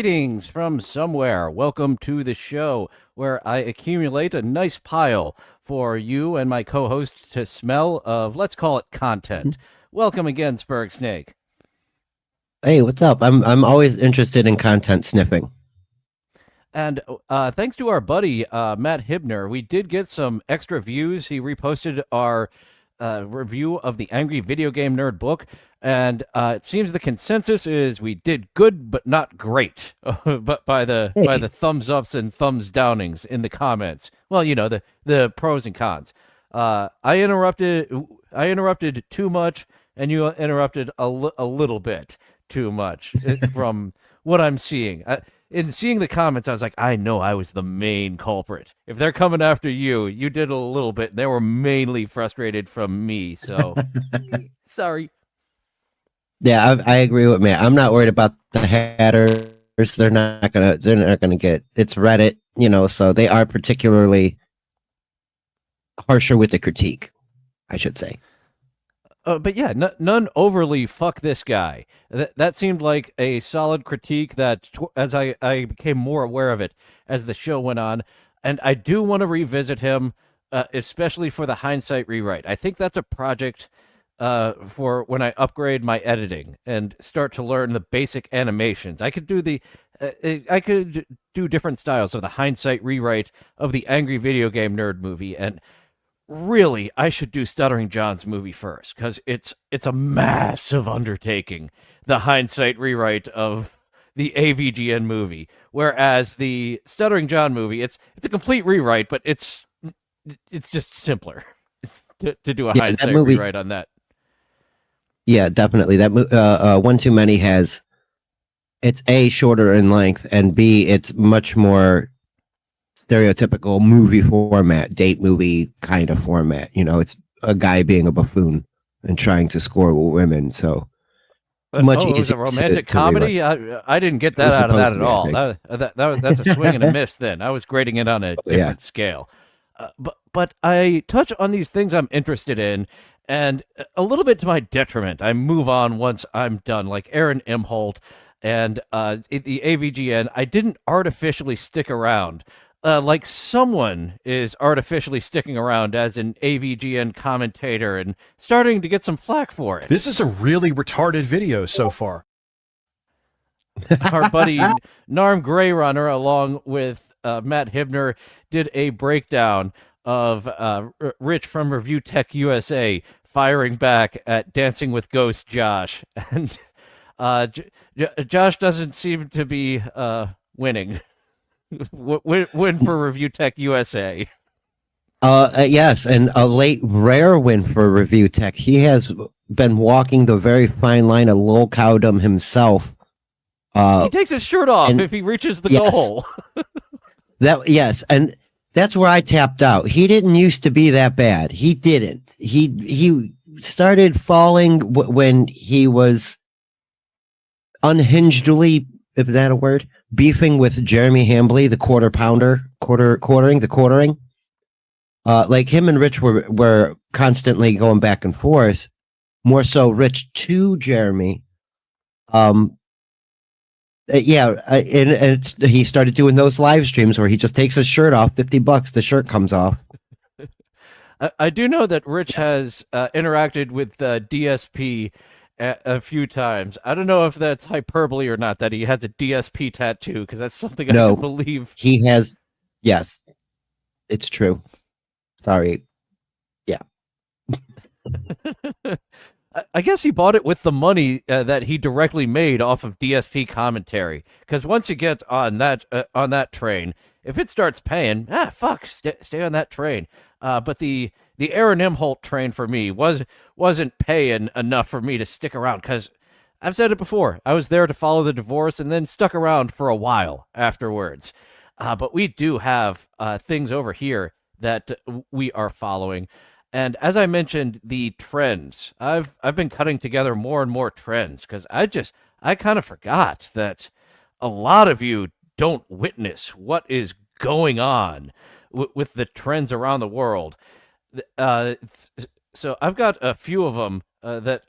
Greetings from somewhere. Welcome to the show where I accumulate a nice pile for you and my co host to smell of, let's call it content. Welcome again, Sperg Snake. Hey, what's up? I'm always interested in content sniffing. And thanks to our buddy, Matt Hibner, we did get some extra views. He reposted our review of the Angry Video Game Nerd book. And it seems the consensus is we did good, but not great. But by the Hey, thumbs ups and thumbs downings in the comments. Well, you know the pros and cons. I interrupted too much, and you interrupted a little bit too much from what I'm seeing. In seeing the comments, I was like, I know I was the main culprit. If they're coming after you, you did a little bit. They were mainly frustrated from me. So sorry. yeah, I agree with me. I'm not worried about the haters. They're not gonna get. It's Reddit, so they are particularly harsher with the critique, I should say. But yeah, none overly fuck this guy. That seemed like a solid critique that, as I became more aware of it as the show went on. And I do want to revisit him, especially for the hindsight rewrite. I think that's a project for when I upgrade my editing and start to learn the basic animations. I could do different styles of the hindsight rewrite of the Angry Video Game Nerd movie, and really, I should do Stuttering John's movie first because it's a massive undertaking. The hindsight rewrite of the AVGN movie, whereas the Stuttering John movie, it's a complete rewrite, but it's just simpler to do a Yeah, that hindsight movie. rewrite on that. Yeah, definitely. One Too Many has. It's A, shorter in length, and B, it's much more stereotypical movie format, date movie kind of format. It's a guy being a buffoon and trying to score with women. So much Oh, it was easier a romantic to rewrite. comedy. I didn't get It that was out of that supposed to at be, I all. think. That's a swing and a miss. Then I was grading it on a Oh, yeah. different scale. But I touch on these things I'm interested in, and a little bit to my detriment, I move on once I'm done. Like Aaron Imholt and the AVGN, I didn't artificially stick around. Like someone is artificially sticking around as an AVGN commentator and starting to get some flack for it. This is a really retarded video so far. Our buddy Narm Greyrunner, along with Matt Hibner, did a breakdown of Rich from Review Tech USA firing back at Dancing with Ghost Josh, and Josh doesn't seem to be winning. Win for Review Tech USA. Yes, and a late rare win for Review Tech. He has been walking the very fine line of low cowdom himself. He takes his shirt off and if he reaches the yes. goal. Yes, and that's where I tapped out. He didn't used to be that bad. He didn't. He started falling when he was unhingedly, if that a word, beefing with Jeremy Hambley, the quartering. Like him and Rich were constantly going back and forth. More so, Rich to Jeremy. He started doing those live streams where he just takes his shirt off, $50, the shirt comes off. I do know that Rich has interacted with DSP a few times. I don't know if that's hyperbole or not, that he has a DSP tattoo, because that's something I No. can believe. He has, yes, it's true. Sorry. Yeah. I guess he bought it with the money that he directly made off of DSP commentary. Because once you get on that train, if it starts paying, stay on that train. But the Aaron Imholt train for me wasn't paying enough for me to stick around. Because I've said it before, I was there to follow the divorce and then stuck around for a while afterwards. But we do have things over here that we are following. And as I mentioned, the trends. I've been cutting together more and more trends because I kind of forgot that a lot of you don't witness what is going on with the trends around the world. So I've got a few of them that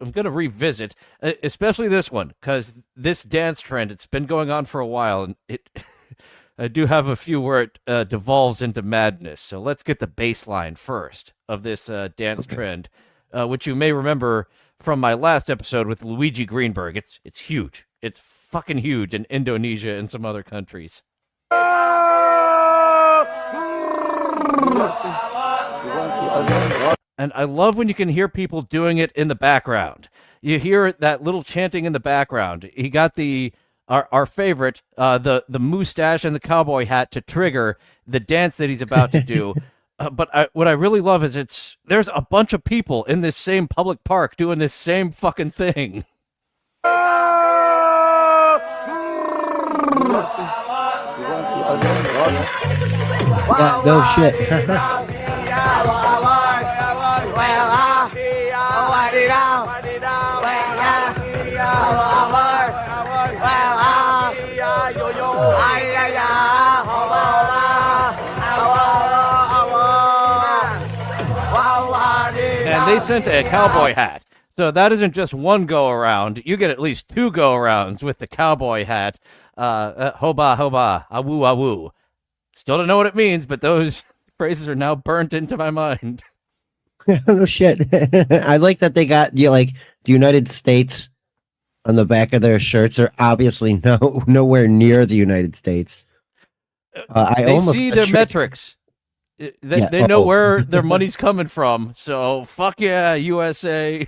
I'm gonna revisit, especially this one, because this dance trend, it's been going on for a while, and it I do have a few where it devolves into madness. So let's get the baseline first of this dance trend, which you may remember from my last episode with Luigi Greenberg. It's huge. It's fucking huge in Indonesia and some other countries. And I love when you can hear people doing it in the background. You hear that little chanting in the background. He got our favorite, the mustache and the cowboy hat to trigger the dance that he's about to do. What I really love is there's a bunch of people in this same public park doing this same fucking thing. Yeah, no shit. And they sent a cowboy hat. So that isn't just one go around. You get at least two go arounds with the cowboy hat. Hoba, hoba, awu, awu. Still don't know what it means, but those phrases are now burnt into my mind. No shit. I like that they got like the United States on the back of their shirts. Are obviously nowhere near the United States. They see their metrics. They know where their money's coming from. So fuck yeah, USA.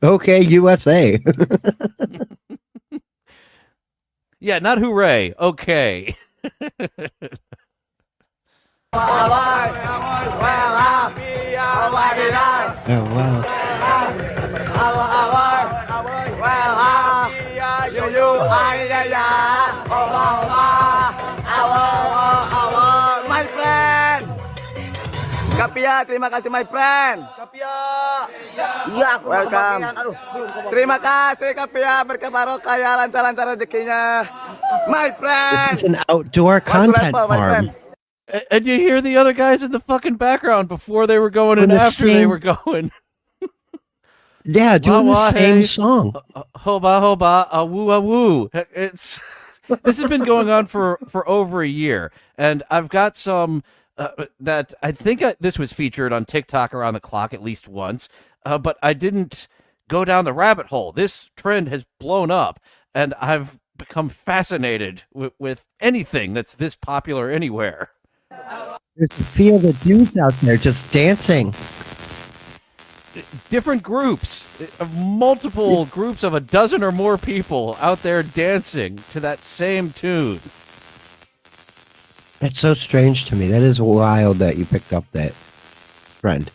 Okay, USA. Yeah, not hooray. Okay. Oh wow. My friend. Kapia, terima kasih my friend. Kapia. Iya, aku welcome. Aduh, belum. Terima kasih Kapia, berkah barokah ya, lancar-lancar rezekinya. My friend. This is an outdoor content farm. And you hear the other guys in the fucking background before they were going and after they were going. Yeah, doing the same song. Hoba hoba awu awu. This has been going on for over a year, and I've got some that I think this was featured on TikTok around the clock at least once, but I didn't go down the rabbit hole. This trend has blown up, and I've become fascinated with anything that's this popular anywhere. There's a field of dudes out there just dancing. Different groups, multiple groups of a dozen or more people out there dancing to that same tune. That's so strange to me. That is wild that you picked up that trend.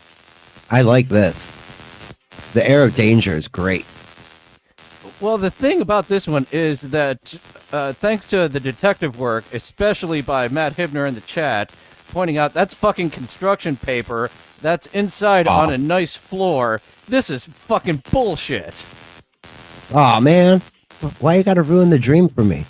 I like this. The air of danger is great. Well, the thing about this one is that thanks to the detective work, especially by Matt Hibner in the chat, pointing out that's fucking construction paper, that's inside on a nice floor. This is fucking bullshit. Oh man, why you gotta ruin the dream for me?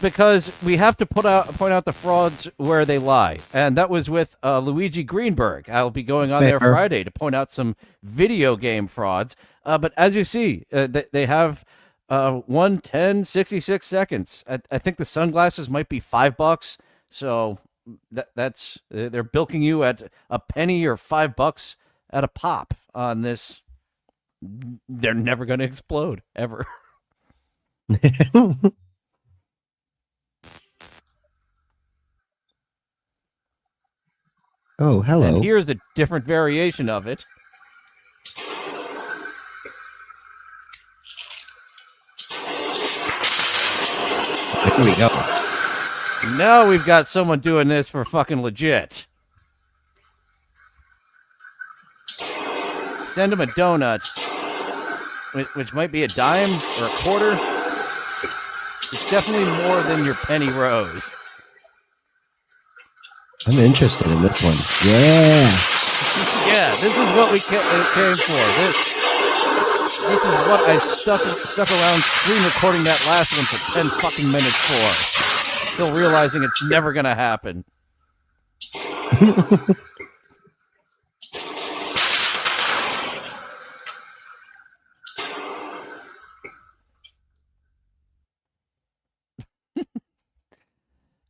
Because we have to point out the frauds where they lie, and that was with Luigi Greenberg. I'll be going on there Friday to point out some video game frauds. But as you see, they have 1, 10, 66 seconds. I think the sunglasses might be $5, so that's they're bilking you at a penny or $5 at a pop on this. They're never going to explode ever. Oh, hello. And here's a different variation of it. Here we go. Now we've got someone doing this for fucking legit. Send him a donut, which might be a dime or a quarter. It's definitely more than your penny rose. I'm interested in this one. Yeah. Yeah, this is what we came for. This is what I stuck around screen recording that last one for 10 fucking minutes for. Still realizing it's never gonna happen.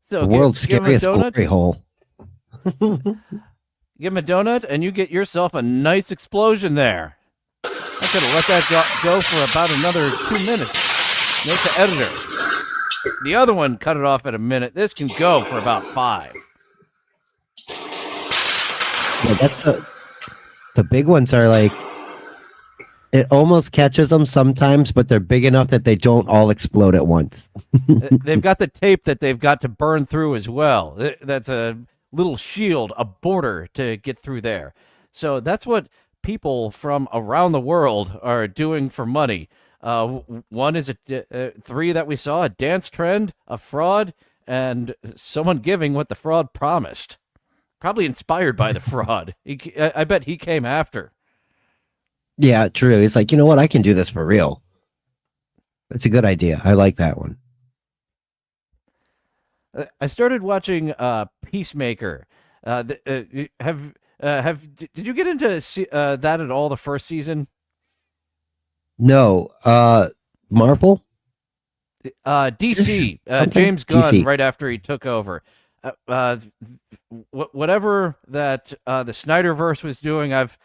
So The world's give him a scariest donut. glory hole. Give him a donut, and you get yourself a nice explosion there. I could have let that go for about another 2 minutes. Note to editor. The other one cut it off at a minute. This can go for about 5. Yeah, the big ones are like, it almost catches them sometimes, but they're big enough that they don't all explode at once. They've got the tape that they've got to burn through as well. That's a little shield, a border to get through there. So that's what people from around the world are doing for money. One is 3 that we saw, a dance trend, a fraud, and someone giving what the fraud promised. Probably inspired by the fraud. I bet he came after. Yeah, true. He's like, you know what? I can do this for real. That's a good idea. I like that one. I started watching Peacemaker. Did you get into that at all? The first season? No, Marvel? DC. Something? James Gunn, DC. right after he took over. Whatever that the Snyderverse was doing, I've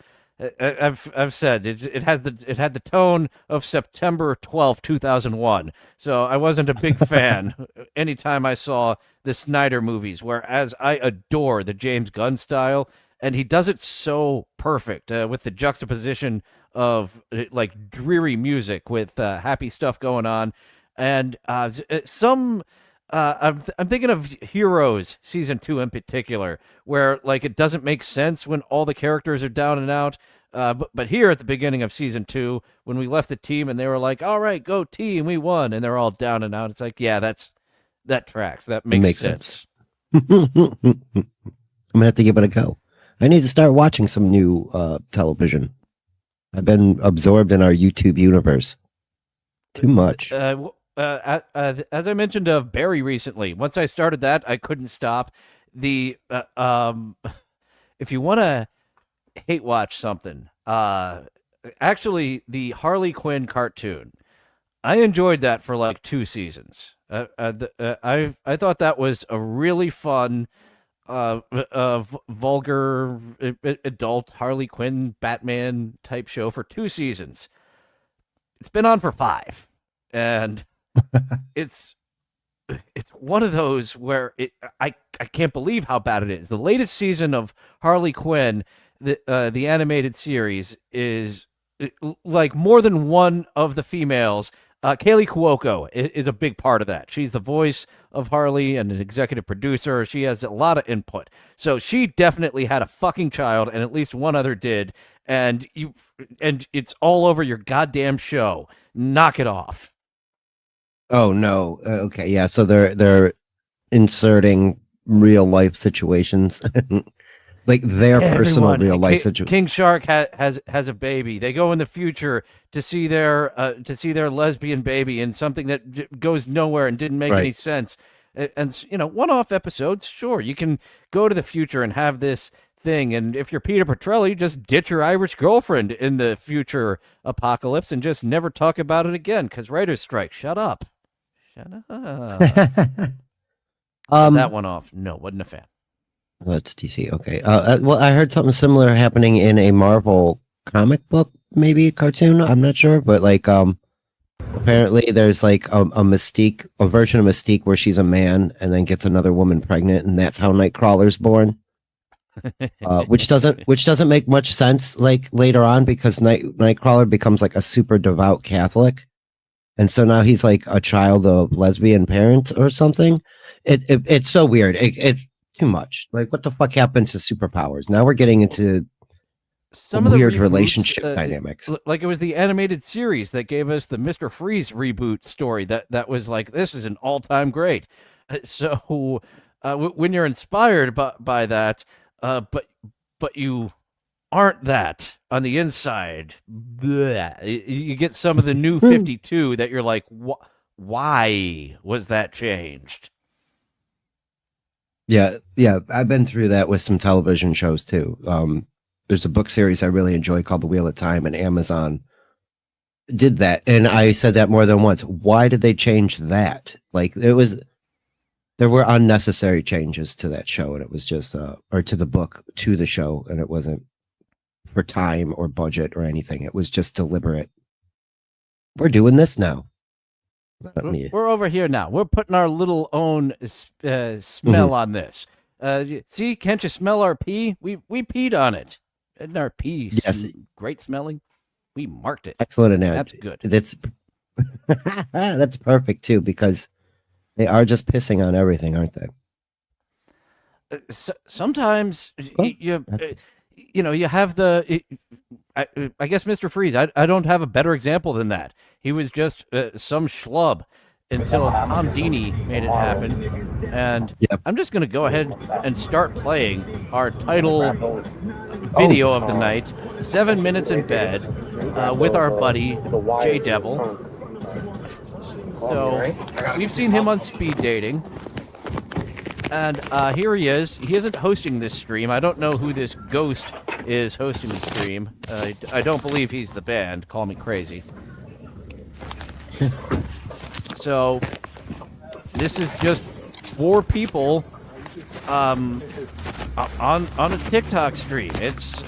said it had the tone of September 12th, 2001. So I wasn't a big fan anytime I saw the Snyder movies, whereas I adore the James Gunn style, and he does it so perfect with the juxtaposition of like dreary music with happy stuff going on, and some. I'm thinking of Heroes season 2 in particular, where like it doesn't make sense when all the characters are down and out. But here at the beginning of season 2, when we left the team and they were like, "All right, go team, we won," and they're all down and out. It's like, yeah, that tracks. That makes sense. I'm gonna have to give it a go. I need to start watching some new television. I've been absorbed in our YouTube universe too much. As I mentioned of Barry recently, once I started that, I couldn't stop. The if you want to hate watch something, actually the Harley Quinn cartoon, I enjoyed that for like 2 seasons. I thought that was a really fun, vulgar, adult Harley Quinn Batman type show for 2 seasons. It's been on for 5, and it's one of those where I can't believe how bad it is. The latest season of Harley Quinn, the animated series, is like more than one of the females. Kaylee Cuoco is a big part of that. She's the voice of Harley and an executive producer. She has a lot of input. So she definitely had a fucking child, and at least one other did. And it's all over your goddamn show. Knock it off. Oh no. Okay, yeah. So they're inserting real life situations, like their personal real life situation. King Shark has a baby. They go in the future to see their lesbian baby in something that goes nowhere and didn't make any sense. And you know, one-off episodes, sure, you can go to the future and have this thing. And if you're Peter Petrelli, just ditch your Irish girlfriend in the future apocalypse and just never talk about it again. Because writer's strike. Shut up. Shut up. That one off. No, wasn't a fan. That's DC. Okay. Well, I heard something similar happening in a Marvel comic book, maybe cartoon. I'm not sure, but like, apparently there's like a Mystique, a version of Mystique where she's a man and then gets another woman pregnant, and that's how Nightcrawler's born. Which doesn't make much sense like later on, because Nightcrawler becomes like a super devout Catholic. And so now he's like a child of lesbian parents or something. It's so weird. It's too much. Like, what the fuck happened to superpowers? Now we're getting into some weird relationship dynamics. Like it was the animated series that gave us the Mr. Freeze reboot story that was like, this is an all-time great. So when you're inspired by that, but you aren't that on the inside, bleh, you get some of the new 52 that you're like, why was that changed? Yeah, I've been through that with some television shows too. There's a book series I really enjoy called The Wheel of Time, and Amazon did that. And I said that more than once. Why did they change that? Like, there there were unnecessary changes to that show, and it was just or to the book to the show, and it wasn't for time or budget or anything. It was just deliberate. We're doing this now. We're over here now. We're putting our little own smell on this. See, can't you smell our pee? We peed on it. Isn't our pee great smelling? We marked it. Excellent analogy. That's good. That's perfect too, because they are just pissing on everything, aren't they? Sometimes you have the. I guess Mr. Freeze. I don't have a better example than that. He was just some schlub until Tom Dini made it happen, and I'm just going to go ahead and start playing our title video of the night, 7 minutes in bed, with our buddy J Devil. So we've seen him on speed dating, and here he is. He isn't hosting this stream. I don't know who this ghost is hosting the stream. I don't believe he's the band. Call me crazy. So this is just 4 people on a TikTok stream. It's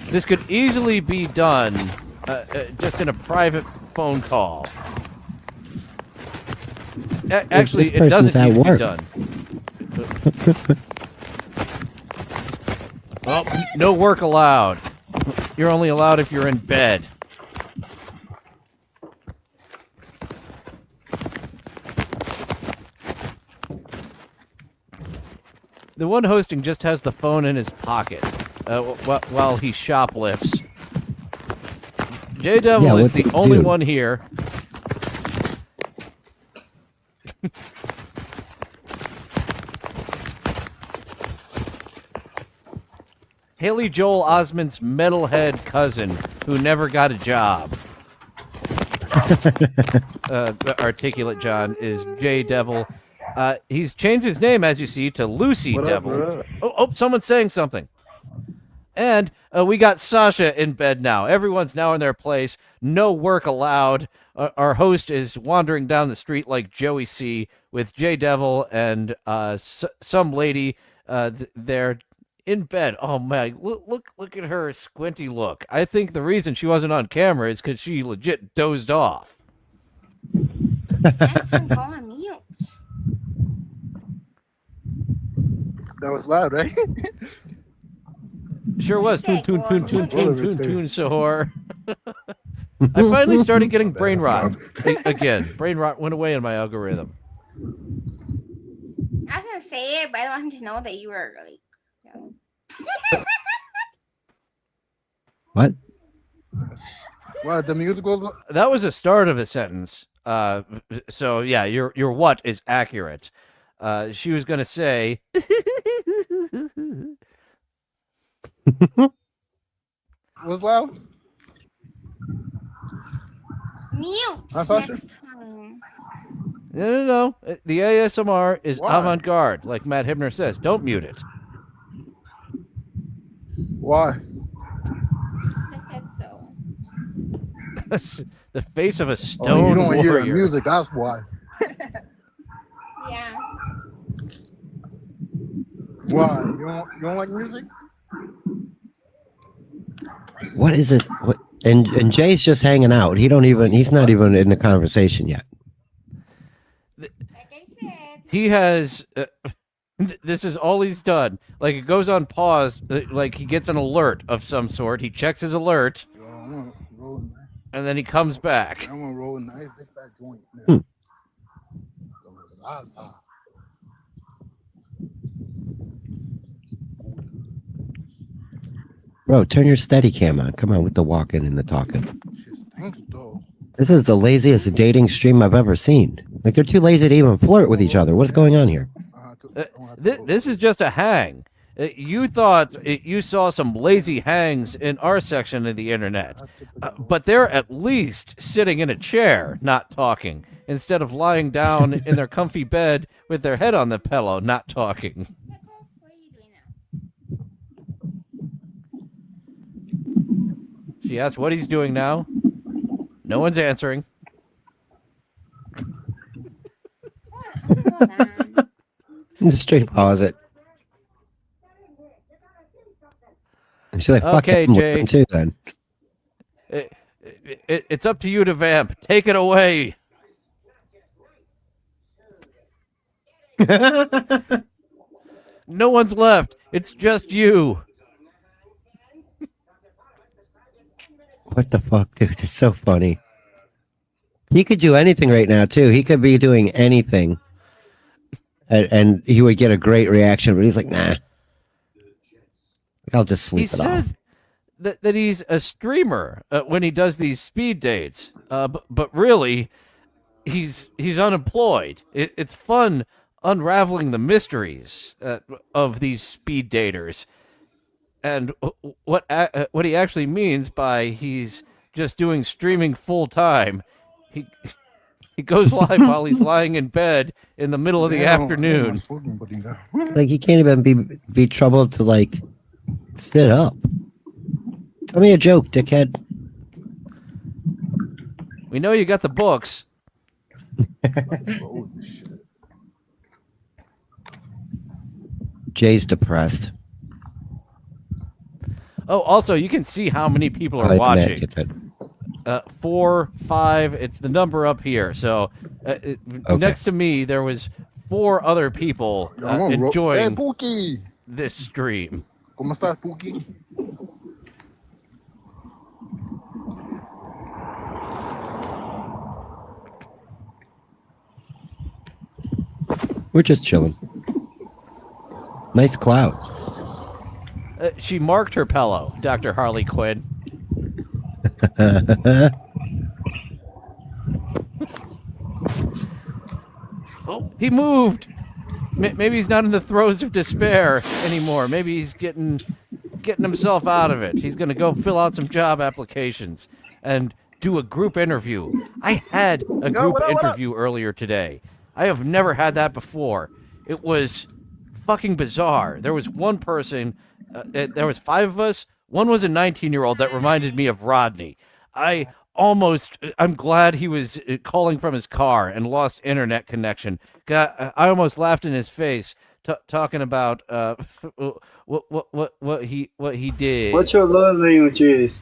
this could easily be done just in a private phone call. Actually, it doesn't need to be done. Well, no work allowed. You're only allowed if you're in bed. The one hosting just has the phone in his pocket while he shoplifts. J Devil is the only one here. Haley Joel Osment's metalhead cousin who never got a job. Articulate John is J Devil. He's changed his name, as you see, to Lucy Devil. Oh, someone's saying something. And we got Sasha in bed now. Everyone's now in their place. No work allowed. Our host is wandering down the street like Joey C. with J Devil and some lady there in bed. Oh my! Look at her squinty look. I think the reason she wasn't on camera is because she legit dozed off. I can go on mute. That was loud, right? Sure was. Toon, Sahor. I finally started getting brain rot again. Brain rot went away in my algorithm. I was gonna say it, but I don't want him to know that you were like. What? What, the music was? That was the start of a sentence. So yeah, your what is accurate. She was gonna say. Was loud? Mute Sasha? next time. No. The ASMR is Why? avant-garde, like Matt Hibner says. Don't mute it. Why? I said so. The face of a stone Oh, you don't warrior. hear the music, that's why. Yeah. Why? You don't like music? What is this? What? And Jay's just hanging out. He's not even in the conversation yet. Like I said. He has. This is all he's done. Like it goes on pause. Like he gets an alert of some sort. He checks his alert, Yo, I'm gonna roll, and then he comes back. I'm gonna roll a nice big fat joint now. Zaza. Bro, turn your steady cam on. Come on with the walking and the talking. Shit stinks though. This is the laziest dating stream I've ever seen. Like they're too lazy to even flirt with each other. What's going on here? This is just a hang. You thought you saw some lazy hangs in our section of the internet, but they're at least sitting in a chair, not talking, instead of lying down in their comfy bed with their head on the pillow, not talking. Pickles, what are you doing now? She asked what he's doing now. No one's answering. Hold on. Just straight pause it. She's like, fuck Okay, him Jay. too then. It's up to you to vamp. Take it away. No one's left. It's just you. What the fuck, dude? It's so funny. He could do anything right now, too. He could be doing anything. And he would get a great reaction, but he's like, nah. I'll just He sleep it off. said that he's a streamer when he does these speed dates. But really, he's unemployed. It's fun unraveling the mysteries of these speed daters. And what he actually means by he's just doing streaming full time. He goes live while he's lying in bed in the middle of the afternoon. Like, he can't even be troubled to, like, sit up. Tell me a joke, dickhead. We know you got the books. Jay's depressed. Oh, also, you can see how many people are Matt, watching. get that. 4, 5. It's the number up here. So next to me, there was 4 other people Hey, enjoying Pookie. this stream. ¿Cómo estás, Pookie? We're just chilling. Nice clouds. She marked her pillow, Dr. Harley Quinn. Oh, he moved. Maybe he's not in the throes of despair anymore. Maybe he's getting himself out of it. He's going to go fill out some job applications and do a group interview. I had a group interview earlier today. I have never had that before. It was fucking bizarre. There was one person, there was 5 of us. One was a 19-year-old that reminded me of Rodney. I'm glad he was calling from his car and lost internet connection. I almost laughed in his face talking about what he did. What's your love languages?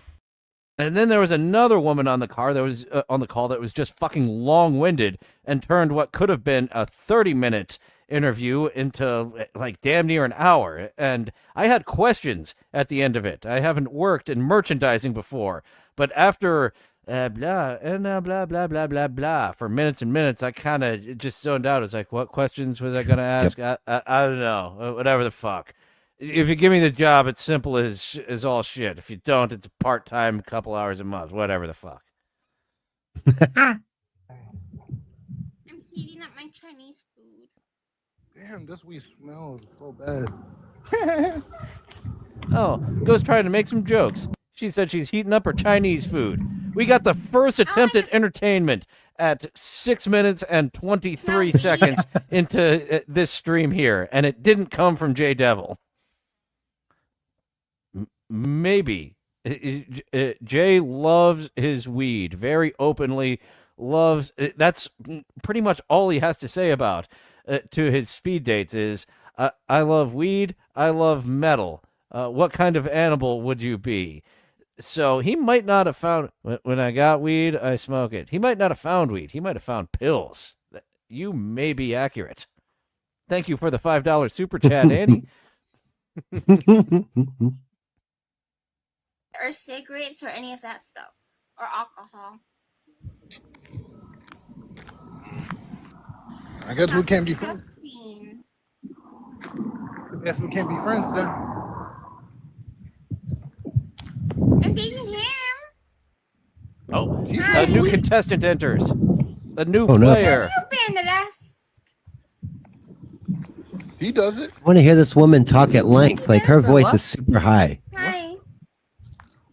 And then there was another woman on the call that was just fucking long-winded and turned what could have been a 30-minute interview into like damn near an hour. And I had questions at the end of it. I haven't worked in merchandising before, but after blah blah blah blah blah for minutes and minutes, I kind of just zoned out. I was like, what questions was I going to ask? Yep. I don't know. Whatever the fuck. If you give me the job, it's simple as all shit. If you don't, it's a part-time, couple hours a month, whatever the fuck. I'm heating up my Chinese food. Damn, this weed smells so bad. Oh, Ghost trying to make some jokes. She said she's heating up her Chinese food. We got the first attempt at entertainment at 6 minutes and 23 seconds into this stream here, and it didn't come from J Devil. Maybe. Jay loves his weed very openly. That's pretty much all he has to say about to his speed dates is, I love weed, I love metal. What kind of animal would you be? So he might not have found, when I got weed, I smoke it. He might not have found weed. He might have found pills. You may be accurate. Thank you for the $5 super chat, Andy. Or cigarettes or any of that stuff. Or alcohol. I guess we can't be friends. Disgusting. I guess we can't be friends then. I'm dating him. Oh, He's a new contestant enters. A new no. player. You've been the last. He does it. I want to hear this woman talk at length. Like, her voice is super high. Hi.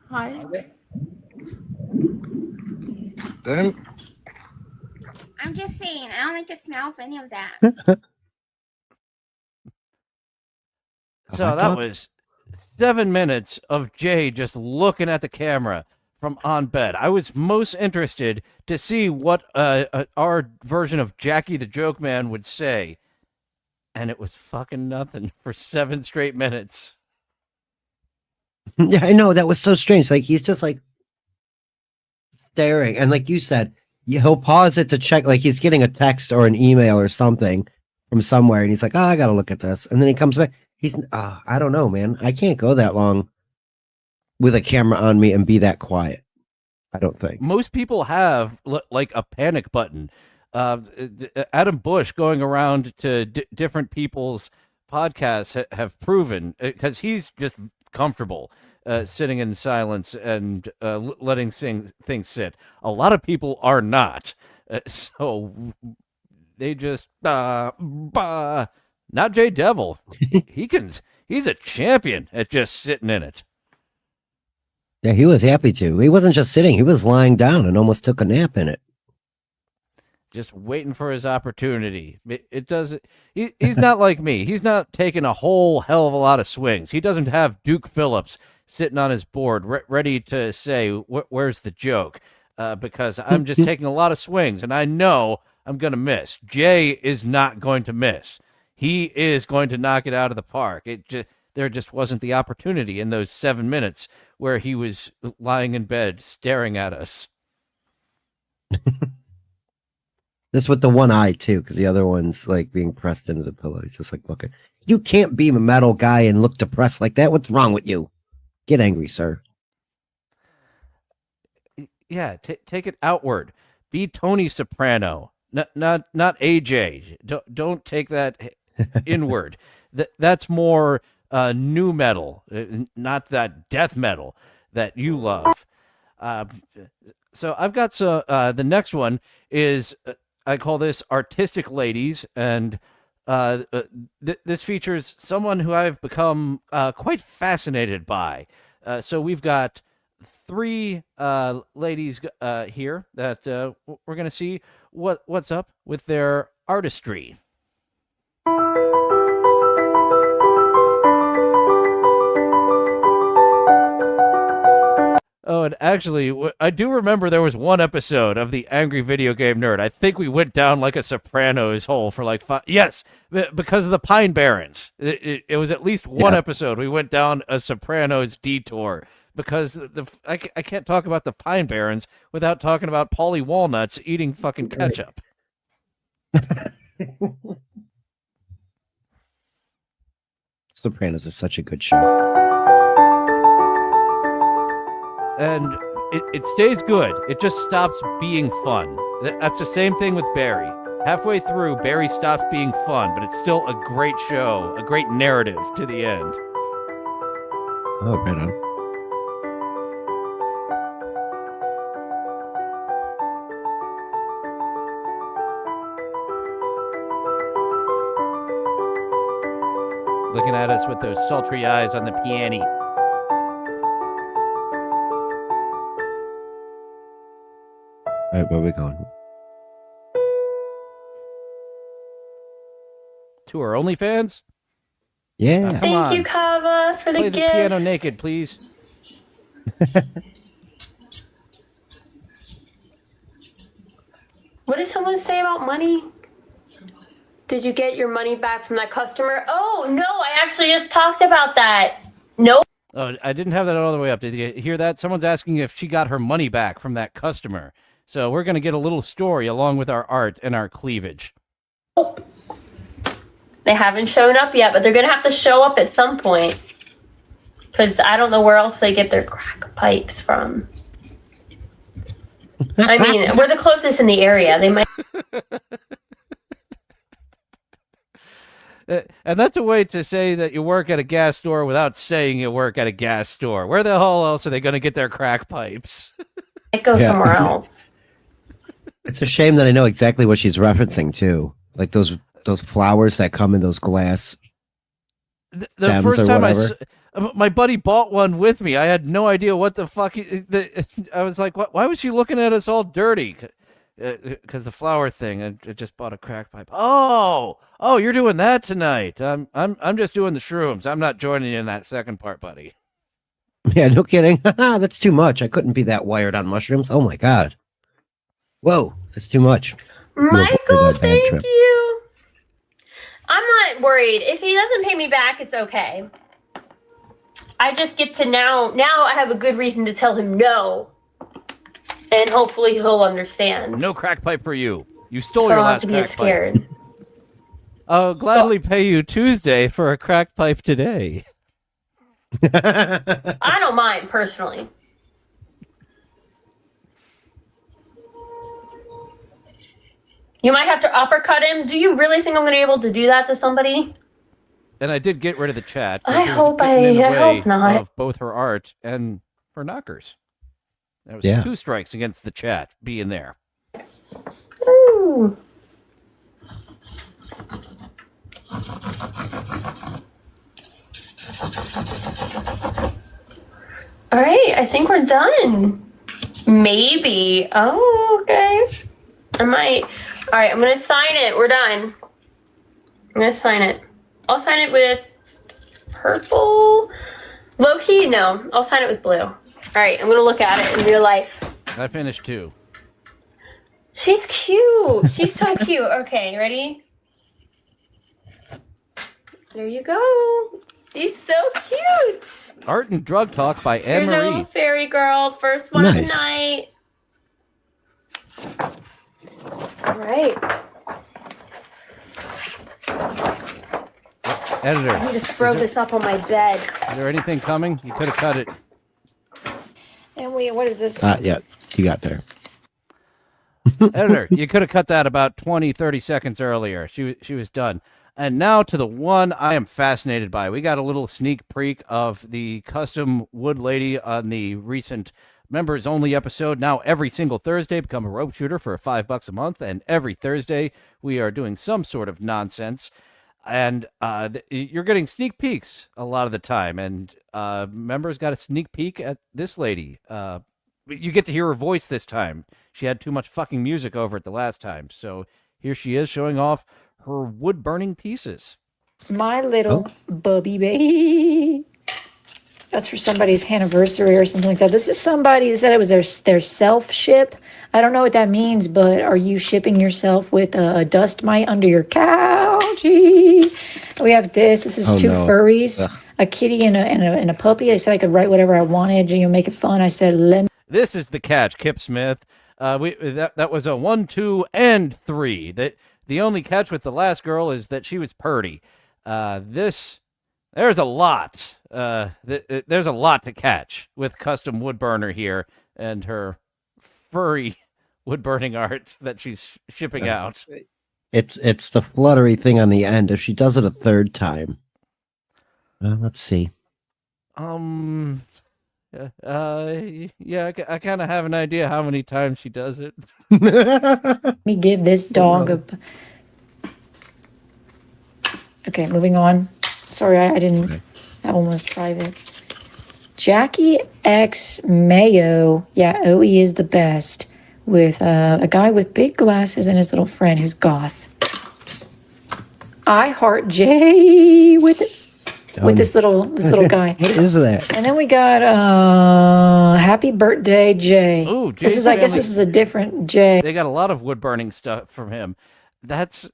Hi. Then I'm just saying, I don't like the smell of any of that. So that was 7 minutes of Jay just looking at the camera from On Bed. I was most interested to see what our version of Jackie the Joke Man would say, and it was fucking nothing for 7 straight minutes. Yeah, I know that was so strange. Like he's just like staring, and like you said, he'll pause it to check. Like he's getting a text or an email or something from somewhere, and he's like, "Oh, I gotta look at this," and then he comes back. He's, I don't know, man. I can't go that long with a camera on me and be that quiet. I don't think. Most people have like a panic button. Adam Bush going around to different people's podcasts have proven, because he's just comfortable sitting in silence and letting things sit. A lot of people are not. So they just not Jay Devil. He's a champion at just sitting in it. Yeah, he was happy to. He wasn't just sitting; he was lying down and almost took a nap in it. Just waiting for his opportunity. It doesn't. He's not like me. He's not taking a whole hell of a lot of swings. He doesn't have Duke Phillips sitting on his board ready to say, "Where's the joke?" Because I'm just taking a lot of swings, and I know I'm going to miss. Jay is not going to miss. He is going to knock it out of the park. There just wasn't the opportunity in those 7 minutes where he was lying in bed staring at us. This with the one eye too, because the other one's like being pressed into the pillow. He's just like looking. You can't be a metal guy and look depressed like that. What's wrong with you? Get angry, sir. Yeah, take it outward. Be Tony Soprano, not AJ. Don't take that inward. That's more new metal, not that death metal that you love. So I've got the next one is I call this Artistic Ladies, and this features someone who I've become quite fascinated by. So we've got 3 ladies here that we're going to see what's up with their artistry. Oh, and actually, I do remember there was one episode of the Angry Video Game Nerd. I think we went down like a Sopranos hole for like 5. Yes, because of the Pine Barrens. It was at least one episode we went down a Sopranos detour because I can't talk about the Pine Barrens without talking about Paulie Walnuts eating fucking ketchup. Sopranos is such a good show. And it stays good. It just stops being fun. That's the same thing with Barry. Halfway through, Barry stops being fun, but it's still a great show, a great narrative to the end. Oh, right on. Looking at us with those sultry eyes on the piano. All right, where are we going? To our OnlyFans? Yeah. Come Thank on. you, Kava, for Play the the gift. piano naked, please. What did someone say about money? Did you get your money back from that customer? Oh, no, I actually just talked about that. Nope. Oh, I didn't have that all the way up. Did you hear that? Someone's asking if she got her money back from that customer. So we're going to get a little story along with our art and our cleavage. Nope. They haven't shown up yet, but they're going to have to show up at some point. Because I don't know where else they get their crack pipes from. I mean, we're the closest in the area. They might. And that's a way to say that you work at a gas store without saying you work at a gas store. Where the hell else are they going to get their crack pipes? Go somewhere else. It's a shame that I know exactly what she's referencing too. Like those flowers that come in those glass. The stems first or time whatever. my buddy bought one with me. I had no idea what the fuck. I was like, why was she looking at us all dirty? Because the flower thing. I just bought a crack pipe. Oh, you're doing that tonight. I'm just doing the shrooms. I'm not joining you in that second part, buddy. Yeah, no kidding. That's too much. I couldn't be that wired on mushrooms. Oh my god. Whoa, that's too much. You avoided Michael, that bad thank trip. you. I'm not worried. If he doesn't pay me back, it's okay. I just get to now I have a good reason to tell him no. And hopefully he'll understand. No crack pipe for you. You stole So your I don't have last to be crack scared. pipe. I'll gladly pay you Tuesday for a crack pipe today. I don't mind, personally. You might have to uppercut him. Do you really think I'm going to be able to do that to somebody? And I did get rid of the chat. 'cause I it was hope getting in the I way hope not. Of both her art and her knockers. That was Yeah. 2 strikes against the chat being there. Ooh. All right, I think we're done. Maybe. Oh, okay. I might. All right, I'm going to sign it. We're done. I'm going to sign it. I'll sign it with purple. Low key? No. I'll sign it with blue. All right, I'm going to look at it in real life. I finished 2. She's cute. She's so cute. Okay, ready? There you go. She's so cute. Art and Drug Talk by Here's our little Anne-Marie. fairy girl. First one of the Nice. night. All right. Editor, I need to throw this up on my bed. is there anything coming? You could have cut it. And what is this? Yeah, you got there. Editor, you could have cut that about 20, 30 seconds earlier. She was done. And now to the one I am fascinated by. We got a little sneak peek of the custom wood lady on the recent members only episode. Now every single Thursday, become a rope shooter for $5 a month. And every Thursday, we are doing some sort of nonsense. And you're getting sneak peeks a lot of the time. And members got a sneak peek at this lady. You get to hear her voice this time. She had too much fucking music over it the last time. So here she is showing off her wood-burning pieces. My little bubby baby. That's for somebody's anniversary or something like that. This is somebody that said it was their self-ship. I don't know what that means, but are you shipping yourself with a dust mite under your couch? We have this. This is Oh, two no. furries, Ugh. a kitty and a puppy. I said I could write whatever I wanted, make it fun. I said, let me. This is the catch, Kip Smith. That was a 1, 2, and 3. The only catch with the last girl is that she was purdy. There's a lot. There's a lot to catch with custom woodburner here and her furry wood-burning art that she's shipping out. It's the fluttery thing on the end. If she does it a third time, let's see. Yeah, I kind of have an idea how many times she does it. Let me give this dog a. Okay, moving on. Sorry, I didn't. Okay. That one was private. Jackie X Mayo. Yeah, OE is the best. With a guy with big glasses and his little friend who's goth. I heart Jay with this little guy. What is that? And then we got Happy Birthday Jay. Ooh, this is Jay's I guess family. this is a different Jay. They got a lot of wood-burning stuff from him. That's...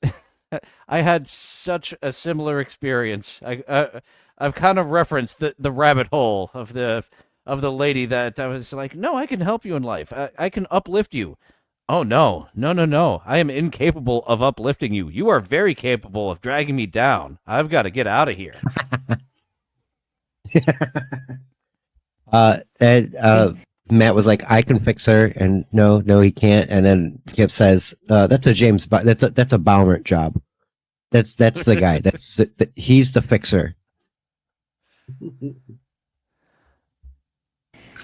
I had such a similar experience. I've kind of referenced the rabbit hole of the lady that I was like, no, I can help you in life. I can uplift you. Oh, no. I am incapable of uplifting you. You are very capable of dragging me down. I've got to get out of here. Matt was like, I can fix her, and no, he can't. And then Kip says, that's a that's a Baumert job. That's the guy. He's the fixer.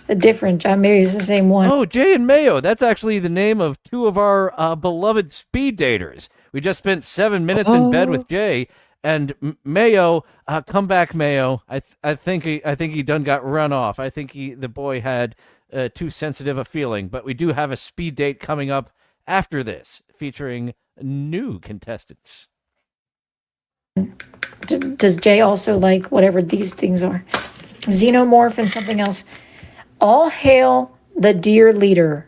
A different John Mary is the same one. Oh, Jay and Mayo. That's actually the name of 2 of our beloved speed daters. We just spent 7 minutes in bed with Jay and Mayo. Come back, Mayo. I think he done got run off. I think the boy had too sensitive a feeling. But we do have a speed date coming up after this, featuring new contestants. Does Jay also like whatever these things are? Xenomorph and something else. All hail the deer leader.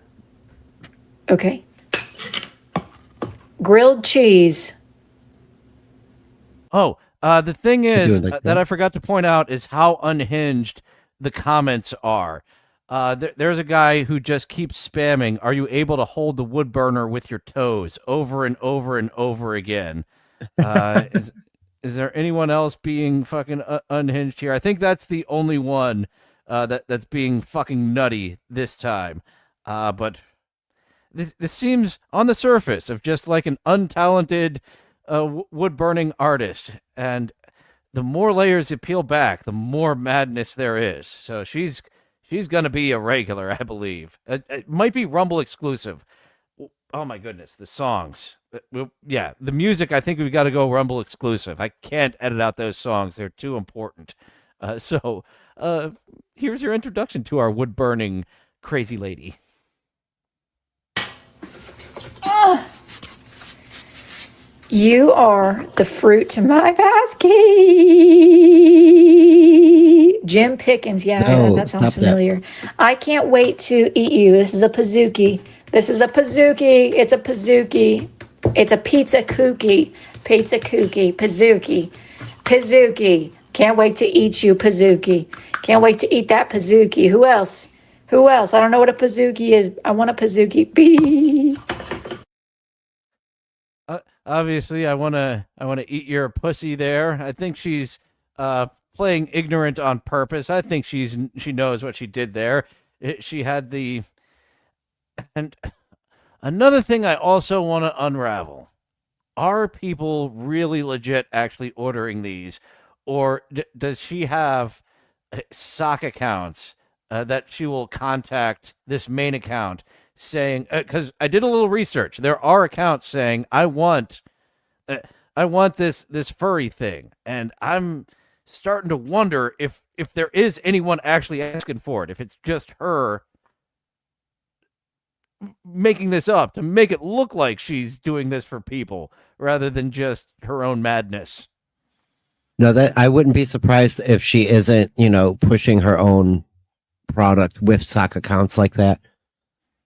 Okay. Grilled cheese. Oh, the thing is doing like that that? I forgot to point out is how unhinged the comments are. There's a guy who just keeps spamming, "Are you able to hold the wood burner with your toes?" over and over and over again. Uh, is is there anyone else being fucking unhinged here? I think that's the only one that's being fucking nutty this time. But this seems on the surface of just like an untalented wood burning artist, and the more layers you peel back, the more madness there is. So she's gonna be a regular, I believe. It might be Rumble exclusive. Oh my goodness, the songs. Yeah, the music. I think we've got to go Rumble exclusive. I can't edit out those songs; they're too important. So here's your introduction to our wood burning crazy lady. You are the fruit to my basket. Jim Pickens. Yeah, No, that sounds stop that. familiar. I can't wait to eat you. This is a pizookie. This is a pizookie. It's a pizookie. It's a pizza cookie. Pizza cookie. Pizookie. Pizookie. Can't wait to eat you, pizookie. Can't wait to eat that pizookie. Who else? Who else? I don't know what a pizookie is. I want a pizookie. Bee. Obviously, I wanna eat your pussy there. I think she's playing ignorant on purpose. I think she knows what she did there. She had the and another thing I also want to unravel. Are people really legit actually ordering these, or does she have sock accounts that she will contact this main account saying, because I did a little research, there are accounts saying uh, I want this furry thing, and I'm starting to wonder if there is anyone actually asking for it, if it's just her making this up to make it look like she's doing this for people rather than just her own madness. No, that I wouldn't be surprised if she isn't, pushing her own product with sock accounts like that.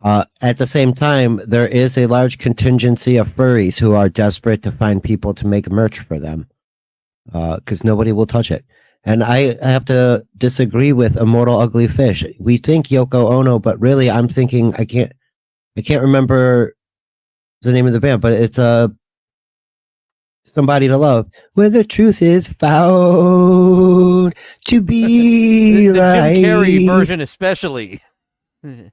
At the same time, there is a large contingency of furries who are desperate to find people to make merch for them, because nobody will touch it. And I have to disagree with Immortal Ugly Fish. We think Yoko Ono, but really, I'm thinking I can't remember the name of the band, but it's Somebody to Love, where the truth is found to be The like Jim Carrey version, especially.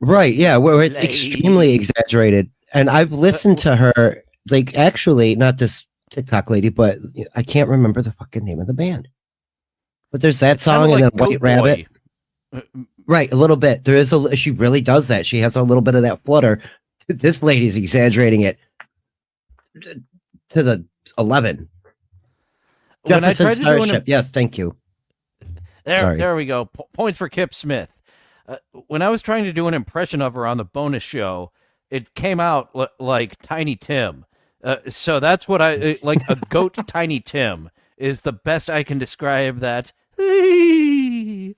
Right, yeah, where it's extremely exaggerated. And I've listened to her, like, actually, not this TikTok lady, but I can't remember the fucking name of the band. But there's that song and then White Rabbit. Right, a little bit. She really does that. She has a little bit of that flutter. This lady's exaggerating it to the 11. Jefferson Starship. Yes, thank you. There we go. Points for Kip Smith. When I was trying to do an impression of her on the bonus show, it came out like Tiny Tim. So that's what I like. A goat Tiny Tim is the best I can describe that. Whatever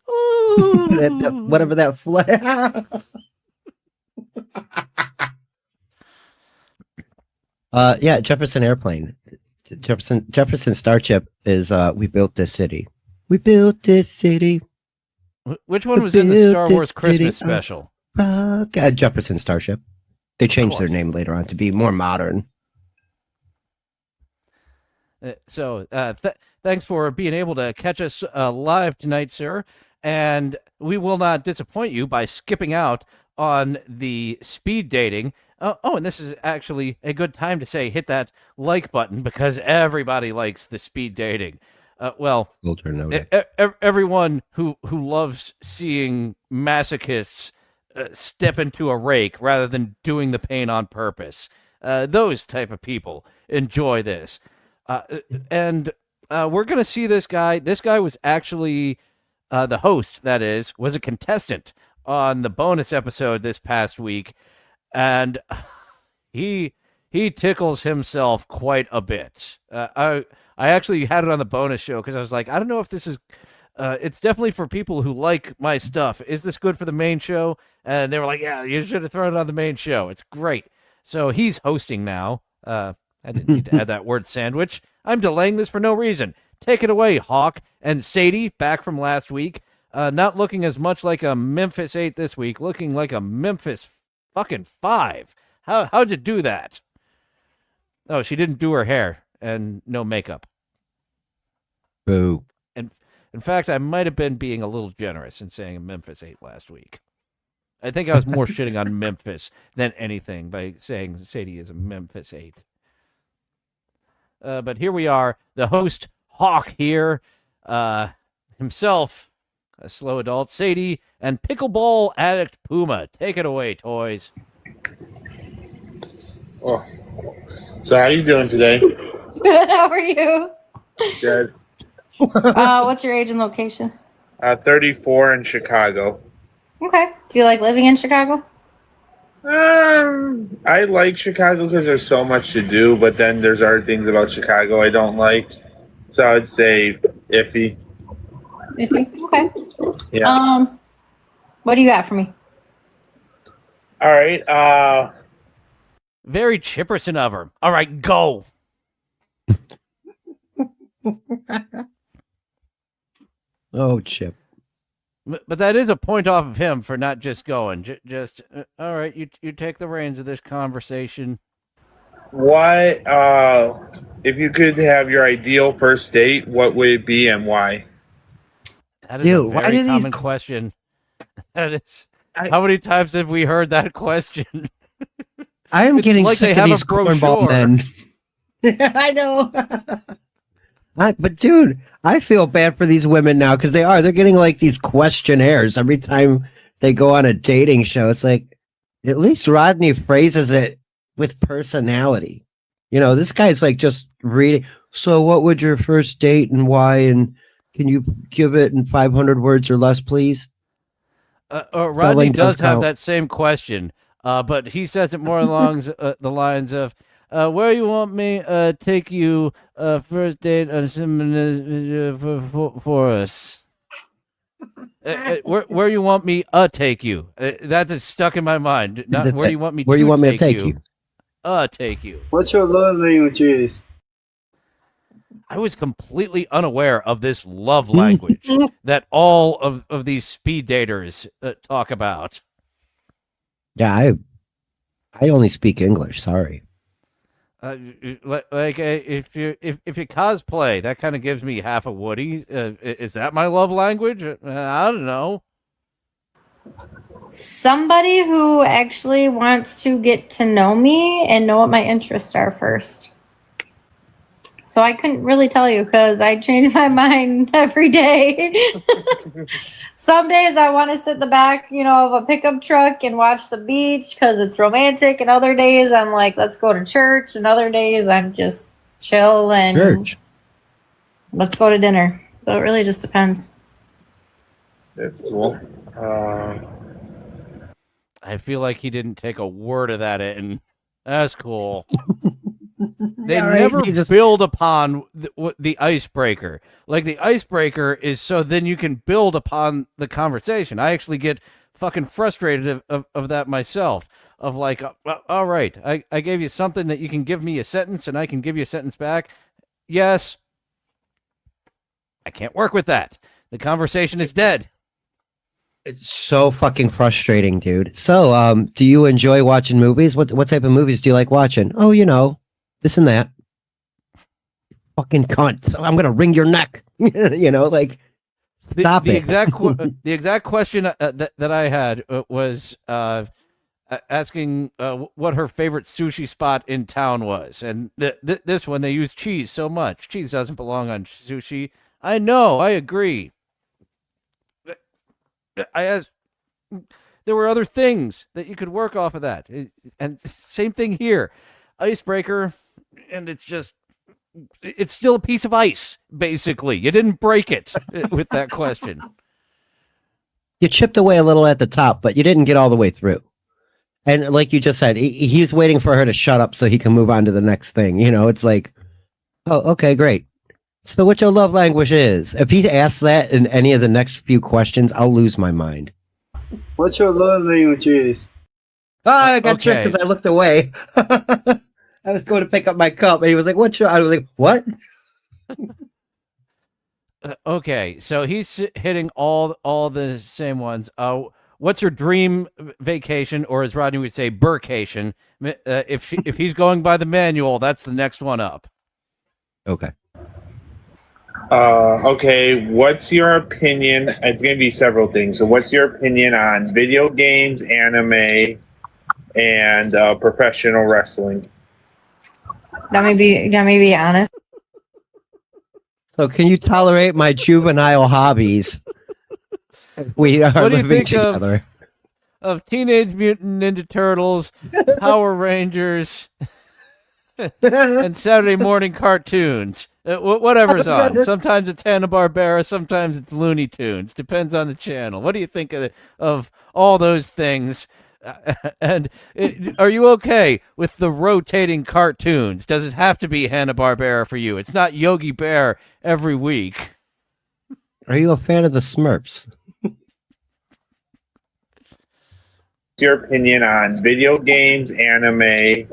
that yeah, Jefferson Airplane. Jefferson Starship is we built this city. We built this city. Which one was in the Star Wars Christmas special? Jefferson Starship. They changed their name later on to be more modern. Thanks for being able to catch us live tonight, sir. And we will not disappoint you by skipping out on the speed dating. And this is actually a good time to say hit that like button because everybody likes the speed dating. Everyone who loves seeing masochists step into a rake rather than doing the pain on purpose. Those type of people enjoy this. And we're going to see this guy. This guy was actually the host, that is, was a contestant on the bonus episode this past week. And he tickles himself quite a bit. I actually had it on the bonus show because I was like, I don't know if this is It's definitely for people who like my stuff. Is this good for the main show? And they were like, yeah, you should have thrown it on the main show. It's great. So he's hosting now. I didn't need to add that word sandwich. I'm delaying this for no reason. Take it away, Hawk. And Sadie, back from last week, not looking as much like a Memphis 8 this week, looking like a Memphis fucking 5. How'd you do that? Oh, she didn't do her hair and no makeup. Boo. And in fact, I might have been being a little generous in saying a Memphis 8 last week. I think I was more shitting on Memphis than anything by saying Sadie is a Memphis 8. But here we are, the host, Hawk here, himself, a slow adult, Sadie, and pickleball addict Puma. Take it away, toys. Oh. So how you doing today? Good. How are you? Good. What's your age and location? 34 in Chicago. Okay. Do you like living in Chicago? I like Chicago because there's so much to do, but then there's other things about Chicago I don't like. So I'd say iffy. Iffy. Okay. Yeah. What do you got for me? All right. Very Chipperson of her. All right, go. Oh, Chip. But that is a point off of him for not just going. All right, you take the reins of this conversation. What if you could have your ideal first date, what would it be and why? That is Dude, a why very do these common question. That is. How many times have we heard that question? I am It's getting like they sick of have a these cornball brochure. men. I know. But dude, I feel bad for these women now because they're getting like these questionnaires every time they go on a dating show. It's like, at least Rodney phrases it with personality. You know, this guy's like just reading. So what would your first date and why? And can you give it in 500 words or less, please? Rodney Spelling does does have count. that same question, but he says it more along the lines of, where you want me take you first date on for us? Where you want me take you? That is stuck in my mind. Not where you want me Where to you want me to take take you? Take you. What's your love language? I was completely unaware of this love language that all of these speed daters talk about. Yeah, I only speak English. Sorry. If you cosplay, that kind of gives me half a Woody. Is that my love language? I don't know. Somebody who actually wants to get to know me and know what my interests are first. So I couldn't really tell you because I change my mind every day. Some days I want to sit in the back, of a pickup truck and watch the beach because it's romantic. And other days I'm like, let's go to church. And other days I'm just chill and Church. Let's go to dinner. So it really just depends. That's cool. I feel like he didn't take a word of that in. That's cool. They Yeah, right. never You just- build upon the icebreaker. Like, the icebreaker is so then you can build upon the conversation. I actually get fucking frustrated of that myself. Of like, all right, I gave you something that you can give me a sentence and I can give you a sentence back. Yes. I can't work with that. The conversation is dead. It's so fucking frustrating, dude. So, do you enjoy watching movies? What type of movies do you like watching? Oh, this and that. Fucking cunt. So I'm gonna wring your neck. Like stop the it. The exact question that I had was asking what her favorite sushi spot in town was, and this one they use cheese so much. Cheese doesn't belong on sushi. I know. I agree. I asked. There were other things that you could work off of that, and same thing here. Icebreaker, and it's still a piece of ice. Basically, you didn't break it with that question. You chipped away a little at the top, but you didn't get all the way through. And like you just said, he's waiting for her to shut up so he can move on to the next thing. It's like, oh, okay, great. So what your love language is? If he asks that in any of the next few questions, I'll lose my mind. What your love language is? Oh, I got tricked Okay. because I looked away. I was going to pick up my cup, and he was like, "What's your?" I was like, "What?" Okay, so he's hitting all the same ones. What's your dream vacation, or as Rodney would say, burcation? If he's going by the manual, that's the next one up. Okay. Okay, what's your opinion? It's going to be several things. So, what's your opinion on video games, anime, and professional wrestling? Let me be honest. So, can you tolerate my juvenile hobbies? We are What do you living think of- together. Of Teenage Mutant Ninja Turtles, Power Rangers, and Saturday morning cartoons. Whatever's on. Sometimes it's Hanna-Barbera, sometimes it's Looney Tunes. Depends on the channel. What do you think of all those things? Are you okay with the rotating cartoons? Does it have to be Hanna-Barbera for you? It's not Yogi Bear every week. Are you a fan of the Smurfs? What's your opinion on video games, anime,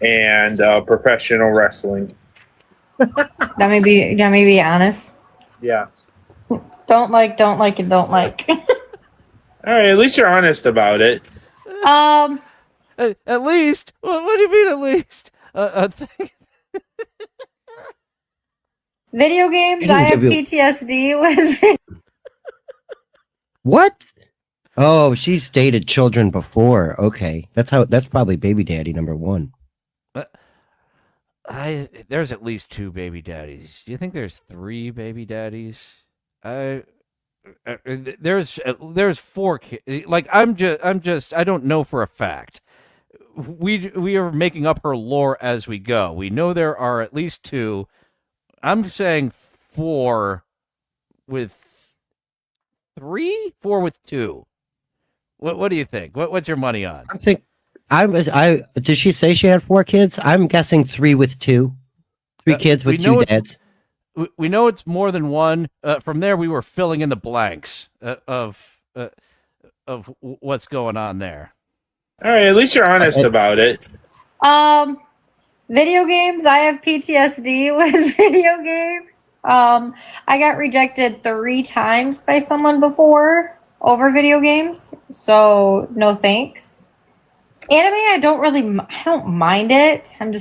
and professional wrestling? Let me be honest. Yeah. Don't like, and don't like. All right, at least you're honest about it. At least? What do you mean at least? Video games, I have PTSD with. What? Oh, she's dated children before. Okay, that's probably baby daddy number one. There's at least 2 baby daddies. Do you think there's 3 baby daddies? There's 4 kids. Like I don't know for a fact. We are making up her lore as we go. We know there are at least 2. I'm saying 4 with 3, 4 with 2. What do you think? What's your money on? Did she say she had 4 kids? I'm guessing 3 with 2. 3 kids with 2 dads. We know it's more than one. From there, we were filling in the blanks of what's going on there. All right, at least you're honest about it. Video games, I have PTSD with video games. I got rejected 3 times by someone before over video games, so no thanks. Anime, I don't mind it. I'm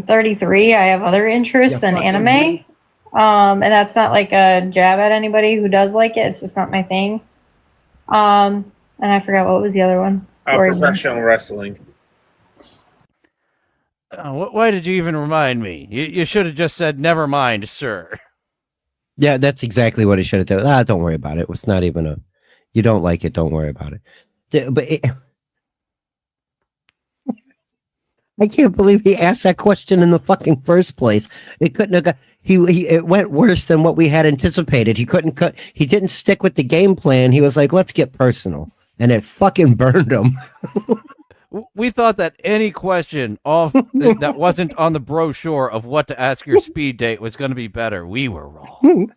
33. I have other interests than anime. And that's not like a jab at anybody who does like it. It's just not my thing. And I forgot what was the other one. Professional wrestling. Why did you even remind me? You should have just said, "Never mind, sir." Yeah, that's exactly what he should have done. Don't worry about it. It's not even you don't like it, don't worry about it. But I can't believe he asked that question in the fucking first place. It couldn't have got, it went worse than what we had anticipated. He didn't stick with the game plan. He was like, let's get personal. And it fucking burned him. We thought that any question that wasn't on the brochure of what to ask your speed date was going to be better. We were wrong.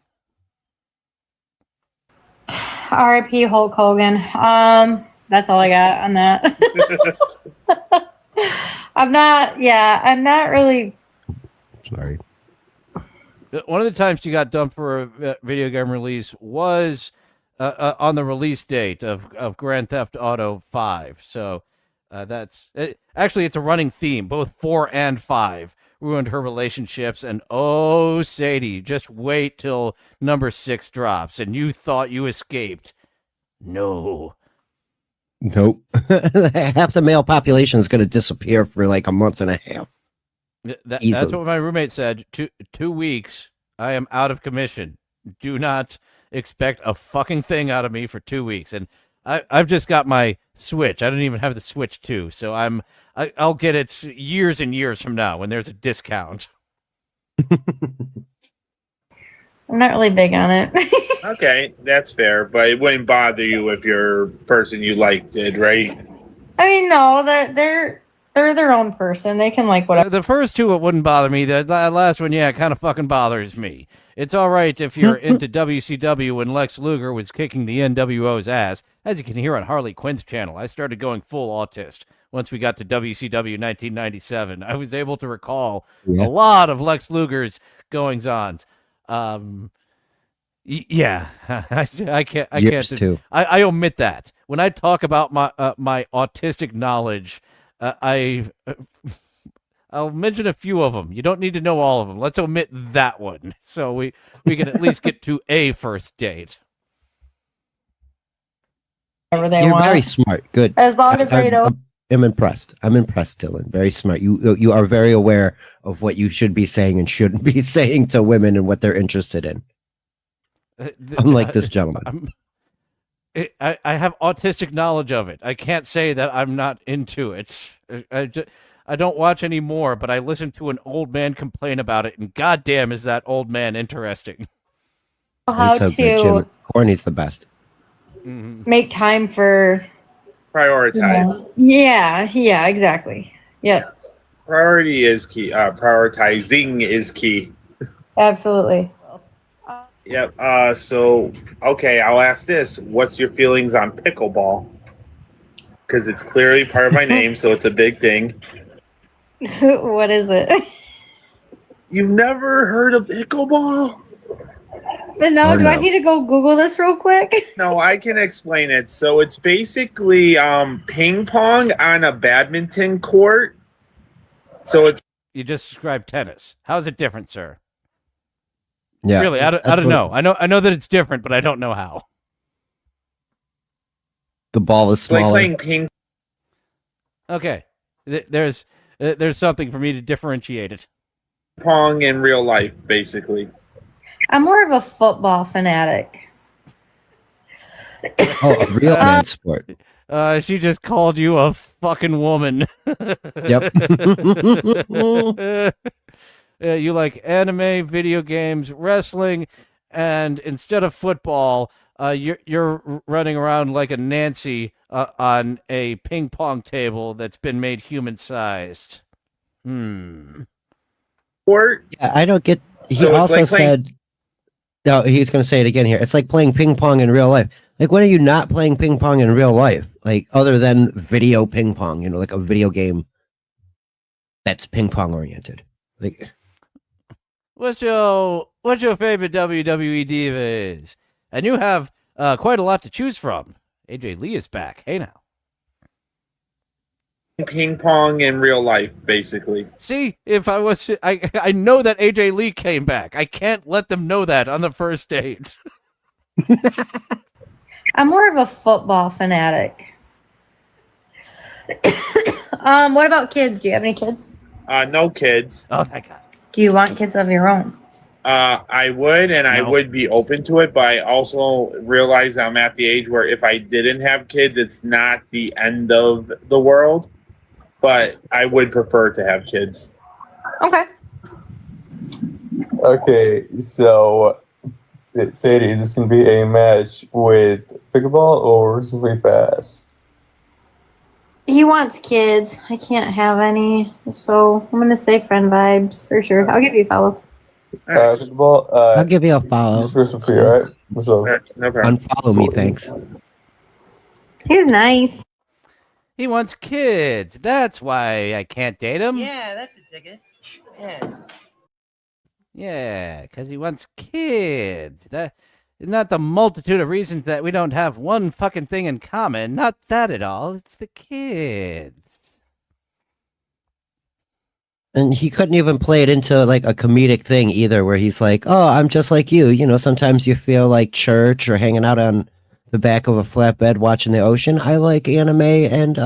R.I.P. Hulk Hogan. That's all I got on that. I'm not really. Sorry. One of the times she got dumped for a video game release was on the release date of Grand Theft Auto 5. So actually it's a running theme. Both 4 and 5 ruined her relationships. And oh, Sadie, just wait till number 6 drops, and you thought you escaped. No. Nope. Half the male population is going to disappear for like a month and a half. That's what my roommate said. 2 weeks, I am out of commission. Do not expect a fucking thing out of me for 2 weeks. And I've just got my Switch. I don't even have the Switch 2, so I'll get it years and years from now when there's a discount. I'm not really big on it. Okay, that's fair, but it wouldn't bother you if your person you like did, right? I mean, no, they're They're their own person. They can like whatever. The first two, it wouldn't bother me. The last one, yeah, it kind of fucking bothers me. It's all right if you're into WCW when Lex Luger was kicking the NWO's ass. As you can hear on Harley Quinn's channel, I started going full autist once we got to WCW 1997. I was able to recall a lot of Lex Luger's goings-ons. Yeah, I can't. Yours too. I omit that when I talk about my autistic knowledge. I'll mention a few of them. You don't need to know all of them. Let's omit that one so we can at least get to a first date. Whatever they You're want. very smart. Good. As long as they don't. I'm impressed. I'm impressed, Dylan. Very smart. You are very aware of what you should be saying and shouldn't be saying to women and what they're interested in. Unlike this gentleman. I have autistic knowledge of it. I can't say that I'm not into it. I don't watch anymore, but I listened to an old man complain about it, and goddamn, is that old man interesting. How He's so to good, Jim. Corny's the best. make time for Prioritize. Yeah, exactly. Yep. Priority is key. Prioritizing is key. Absolutely. Yep. So, okay, I'll ask this. What's your feelings on pickleball? Because it's clearly part of my name, so it's a big thing. What is it? You've never heard of pickleball? No, Oh, do I no. need to go Google this real quick? No, I can explain it. So it's basically ping pong on a badminton court. So it's You just described tennis. How's it different, sir? Yeah. Really, I don't know. I know that it's different, but I don't know how. The ball is like smaller. playing ping Okay, there's something for me to differentiate it. pong in real life, basically. I'm more of a football fanatic. Oh, a real man sport. She just called you a fucking woman. Yep. You like anime, video games, wrestling, and instead of football, you're running around like a Nancy on a ping pong table that's been made human sized. Or Yeah, I don't get. He So it's also like playing- said. No, he's going to say it again here. It's like playing ping pong in real life. Like, when are you not playing ping pong in real life? Like, other than video ping pong, like a video game that's ping pong oriented. Like, What's your favorite WWE divas? And you have quite a lot to choose from. AJ Lee is back. Hey now. ping pong in real life, basically. See, if I know that AJ Lee came back. I can't let them know that on the first date. I'm more of a football fanatic. What about kids? Do you have any kids? No kids. Oh, thank God. Do you want kids of your own? I would, and I No. would be open to it, but I also realize I'm at the age where if I didn't have kids, it's not the end of the world. But I would prefer to have kids. Okay. Okay, so Sadie, is this gonna be a match with pickleball or really fast? He wants kids. I can't have any, so I'm gonna say friend vibes for sure. I'll give you a follow. Pickleball. I'll give you a follow. Just first for you, all right? What's up? No problem. Unfollow me, thanks. He's nice. He wants kids. That's why I can't date him. Yeah, that's a ticket. Yeah. Yeah, because he wants kids. That not the multitude of reasons that we don't have one fucking thing in common. Not that at all. It's the kids. And he couldn't even play it into like a comedic thing either, where he's like, "Oh, I'm just like you. Sometimes you feel like church or hanging out on the back of a flatbed watching the ocean. I like anime and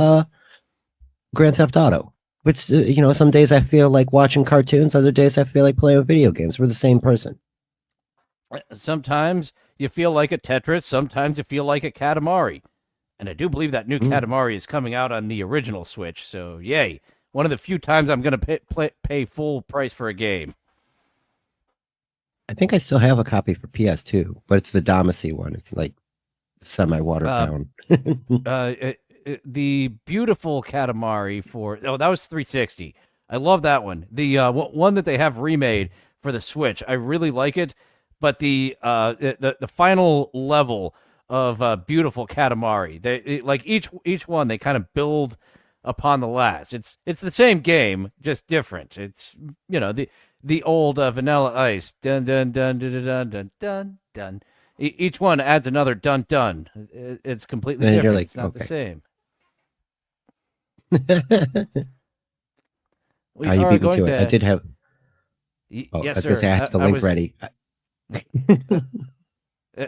Grand Theft Auto. But some days I feel like watching cartoons. Other days I feel like playing video games. We're the same person." Sometimes you feel like a Tetris. Sometimes you feel like a Katamari. And I do believe that new Katamari is coming out on the original Switch. So, yay. One of the few times I'm going to pay full price for a game. I think I still have a copy for PS2, but it's the Damacy one. It's like semi-watered down. the beautiful Katamari for that was 360. I love that one. The one that they have remade for the Switch, I really like it. But the final level of beautiful Katamari, like each one they kind of build upon the last. It's the same game, just different. It's the old Vanilla Ice dun dun dun dun dun dun dun dun. Each one adds another dun dun. It's completely And different. you're like, It's not the okay. same. We You are beat me going to it. I did have. Oh, yes, I was going to sir. say I had the I link was- ready.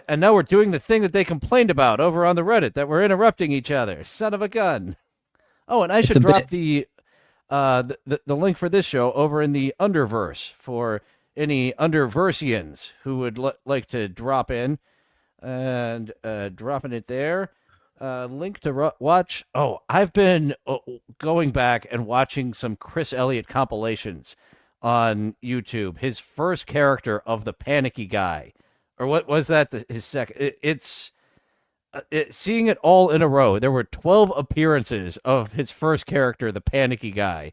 And now we're doing the thing that they complained about over on the Reddit, that we're interrupting each other. Son of a gun. Oh, and I It's should a drop bit- the link for this show over in the Underverse for any Underversians who would like to drop in, and dropping it there. Link to watch. Oh, I've been going back and watching some Chris Elliott compilations on YouTube. His first character of the panicky guy, or what was that? His second. Seeing it all in a row. There were 12 appearances of his first character, the panicky guy,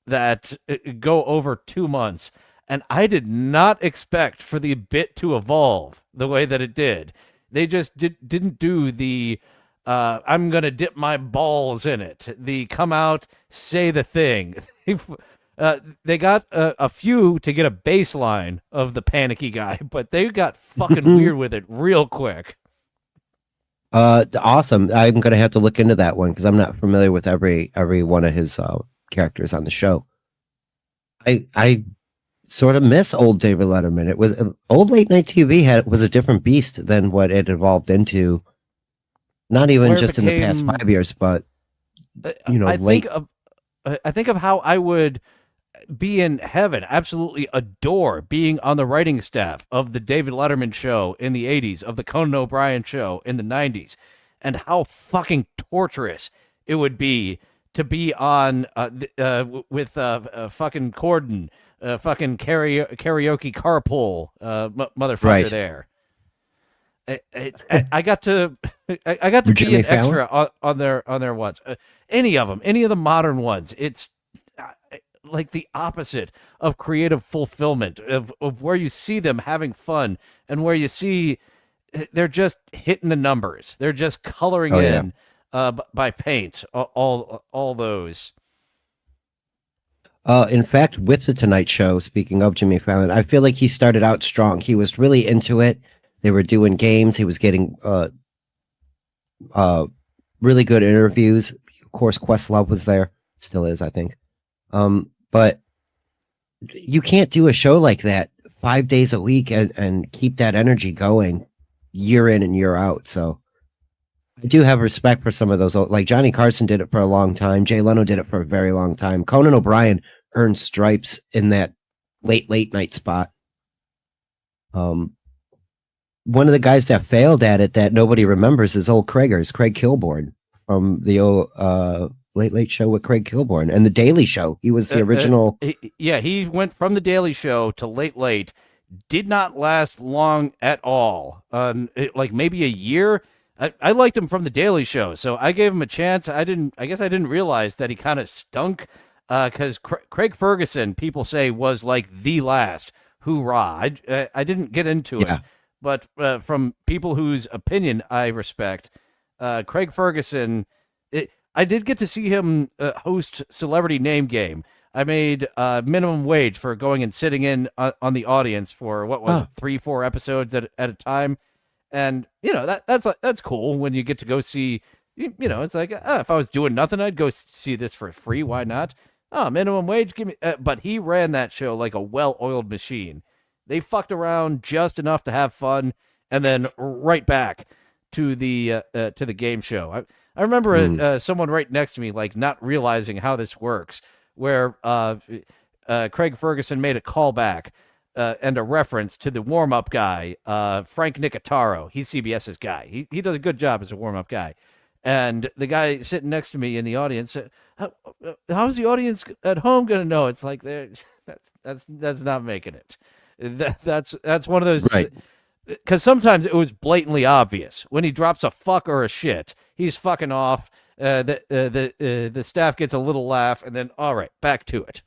that go over 2 months. And I did not expect for the bit to evolve the way that it did. They just didn't do the I'm going to dip my balls in it. The come out, say the thing. They got a few to get a baseline of the panicky guy, but they got fucking weird with it real quick. Awesome. I'm gonna have to look into that one because I'm not familiar with every one of his characters on the show. I sort of miss old David Letterman. It was old late night TV was a different beast than what it evolved into. Not even Where it just in the past became- 5 years, but I late. think of how I would be in heaven, absolutely adore being on the writing staff of the David Letterman show in the 80s, of the Conan O'Brien show in the 90s, and how fucking torturous it would be to be on with fucking Corden, fucking karaoke carpool motherfucker Right. there. I got to I got to Or be Jimmy an Fallon? extra on their ones. Any of them, any of the modern ones. It's like the opposite of creative fulfillment of where you see them having fun and where you see they're just hitting the numbers. They're just coloring Oh, yeah. in by paint. All those. In fact, with the Tonight Show, speaking of Jimmy Fallon, I feel like he started out strong. He was really into it. They were doing games. He was getting really good interviews. Of course, Questlove was there. Still is, I think. But you can't do a show like that 5 days a week and keep that energy going year in and year out. So I do have respect for some of those. Like Johnny Carson did it for a long time. Jay Leno did it for a very long time. Conan O'Brien earned stripes in that late night spot. One of the guys that failed at it that nobody remembers is old Craig Kilborn from the old Late Show with Craig Kilborn and the Daily Show. He was the original. He went from the Daily Show to Late. Did not last long at all. Like maybe a year. I liked him from the Daily Show, so I gave him a chance. I guess I didn't realize that he kind of stunk. Because Craig Ferguson, people say, was like the last hoorah. I didn't get into Yeah. it, but from people whose opinion I respect, Craig Ferguson. I did get to see him host Celebrity Name Game. I made minimum wage for going and sitting in on the audience for what was it, 3-4 episodes at a time, and that's cool when you get to go see. It's like if I was doing nothing, I'd go see this for free. Why not? Oh, minimum wage, give me. But he ran that show like a well-oiled machine. They fucked around just enough to have fun, and then right back to the game show. I remember someone right next to me, like, not realizing how this works, where Craig Ferguson made a callback and a reference to the warm-up guy, Frank Nicotero. He's CBS's guy. He does a good job as a warm-up guy. And the guy sitting next to me in the audience said, how's the audience at home going to know? It's like, that's not making it. That's one of those... Right. Because sometimes it was blatantly obvious. When he drops a fuck or a shit, he's fucking off. the staff gets a little laugh, and then all right, back to it.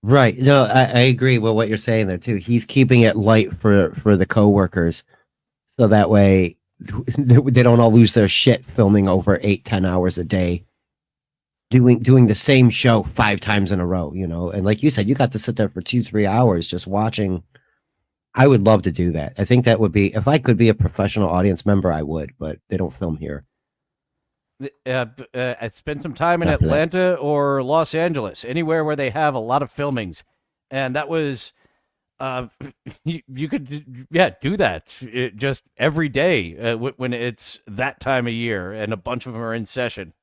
Right. No, I agree with what you're saying there too. He's keeping it light for the coworkers, so that way they don't all lose their shit filming over 8-10 hours a day, doing the same show 5 times in a row. You know, and like you said, you got to sit there for 2-3 hours just watching. I would love to do that. I think that would be, if I could be a professional audience member, I would. But they don't film here. I spent some time in After that. Atlanta or Los Angeles, anywhere where they have a lot of filmings, and that was, you could do that just every day when it's that time of year and a bunch of them are in session.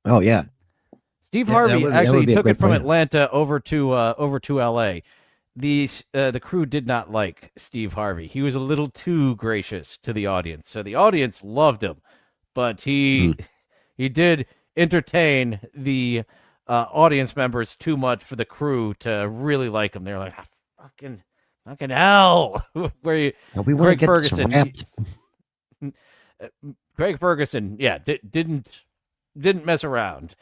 Oh yeah, Steve Yeah, Harvey that would actually be a took great it from plan. Atlanta over to LA. The crew did not like Steve Harvey. He was a little too gracious to the audience, so the audience loved him. But he did entertain the audience members too much for the crew to really like him. They're like, fucking hell. Where you, we want to Craig get Ferguson, trapped. Craig Ferguson, didn't mess around.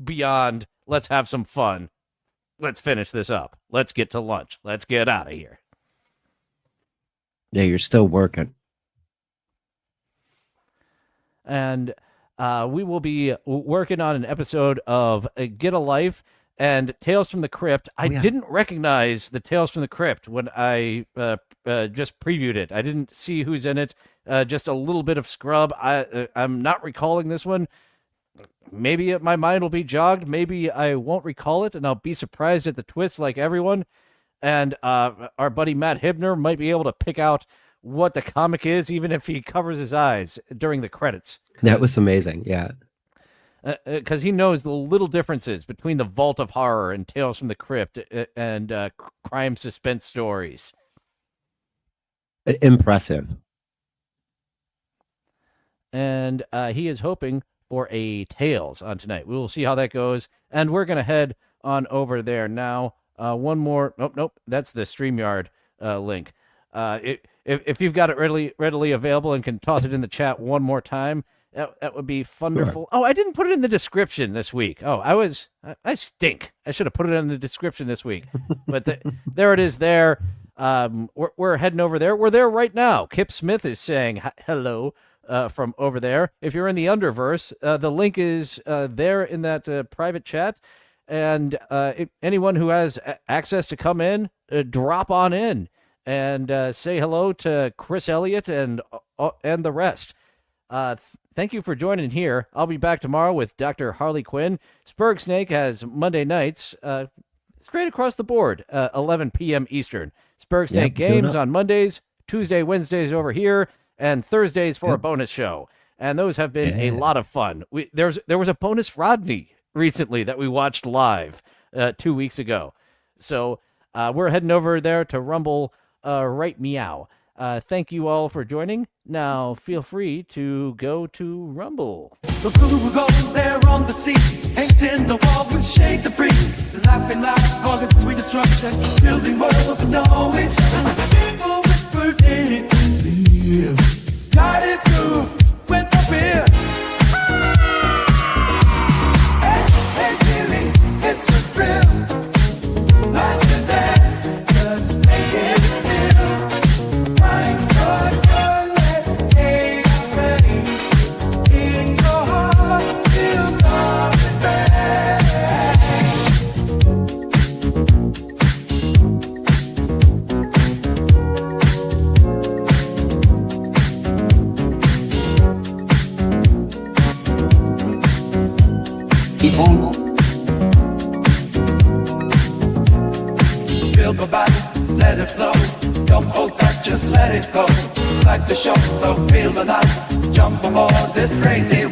Beyond, let's have some fun. Let's finish this up. Let's get to lunch. Let's get out of here. Yeah, you're still working. And we will be working on an episode of Get a Life and Tales from the Crypt. I didn't recognize the Tales from the Crypt when I just previewed it. I didn't see who's in it. Just a little bit of scrub. I'm not recalling this one. Maybe my mind will be jogged. Maybe I won't recall it, and I'll be surprised at the twist like everyone. And our buddy Matt Hibner might be able to pick out what the comic is, even if he covers his eyes during the credits. That was amazing. Yeah. Because he knows the little differences between the Vault of Horror and Tales from the Crypt and crime suspense stories. Impressive. And he is hoping for a Tales on tonight. We will see how that goes. And we're going to head on over there now. One more. Nope. That's the StreamYard link. If you've got it readily available and can toss it in the chat one more time, that would be wonderful. Sure. Oh, I didn't put it in the description this week. Oh, I stink. I should have put it in the description this week. But there it is there. We're heading over there. We're there right now. Kip Smith is saying hello from over there. If you're in the Underverse, the link is there in that private chat. And anyone who has access to come in, drop on in. And say hello to Chris Elliott and the rest. Thank you for joining here. I'll be back tomorrow with Dr. Harley Quinn. Sperg Snake has Monday nights straight across the board, 11 p.m. Eastern. Sperg Snake games on Mondays, Tuesday, Wednesdays over here, and Thursdays for a bonus show. And those have been a lot of fun. There was a bonus Rodney recently that we watched live 2 weeks ago. So we're heading over there to Rumble. Right meow. Thank you all for joining. Now feel free to go to Rumble. The blue goes there on the seat, inked in the wall with shades of green. Laughing loud, causing sweet destruction, building worlds of knowledge. People whispers in his ear, guided through with the fear. Hey, feeling, it's a thrill. Nice and dance, just take it still. Find your tongue, let chaos reign. In your heart, feel the refrain. Keep on. Feel the body, let it flow. Don't hold back, just let it go. Like the show, so feel the night. Jump aboard this crazy ride.